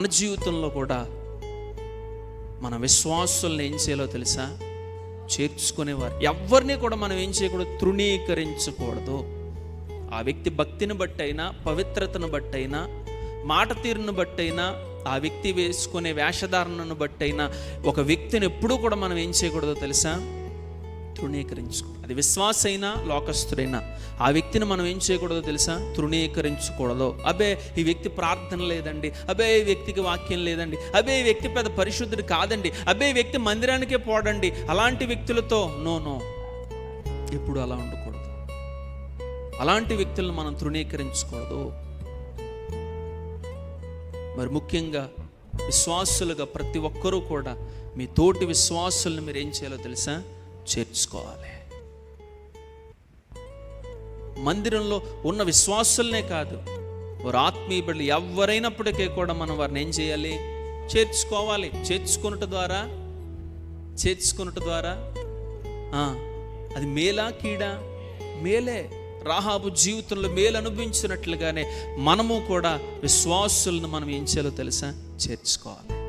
మన జీవితంలో కూడా మన విశ్వాసుల్ని ఏం చేయాలో తెలుసా? చేర్చుకునేవారు. ఎవరిని కూడా మనం ఏం చేయకూడదు? తృణీకరించకూడదు. ఆ వ్యక్తి భక్తిని బట్టి అయినా, పవిత్రతను బట్టి అయినా, మాట తీరును బట్టి అయినా, ఆ వ్యక్తి వేసుకునే వేషధారణను బట్టి అయినా ఒక వ్యక్తిని ఎప్పుడూ కూడా మనం ఏం చేయకూడదో తెలుసా? తృణీకరించుకూడదు. అది విశ్వాస అయినా, లోకస్తుడైనా ఆ వ్యక్తిని మనం ఏం చేయకూడదో తెలుసా? తృణీకరించకూడదు. అబ్బే ఈ వ్యక్తి ప్రార్థన లేదండి, అబ్బే ఈ వ్యక్తికి వాక్యం లేదండి, అబ్బే ఈ వ్యక్తి పెద్ద పరిశుద్ధుడు కాదండి, అబ్బే ఈ వ్యక్తి మందిరానికే పోడండి, అలాంటి వ్యక్తులతో నో ఎప్పుడు అలా ఉండకూడదు. అలాంటి వ్యక్తులను మనం తృణీకరించకూడదు. మరి ముఖ్యంగా విశ్వాసులుగా ప్రతి ఒక్కరూ కూడా మీ తోటి విశ్వాసులను మీరు ఏం చేయాలో తెలుసా? చేర్చుకోవాలి. మందిరంలో ఉన్న విశ్వాసులనే కాదు, వారు ఆత్మీయ బిడ్డలు ఎవరైనప్పటికీ కూడా మనం వారిని ఏం చేయాలి? చేర్చుకోవాలి. చేర్చుకున్నట ద్వారా అది మేలా కీడా? మేలే. రాహాబు జీవితంలో మేలు అనుభవించినట్లుగానే మనము కూడా విశ్వాసులను మనం ఏం చేయాలో తెలుసా? చేర్చుకోవాలి.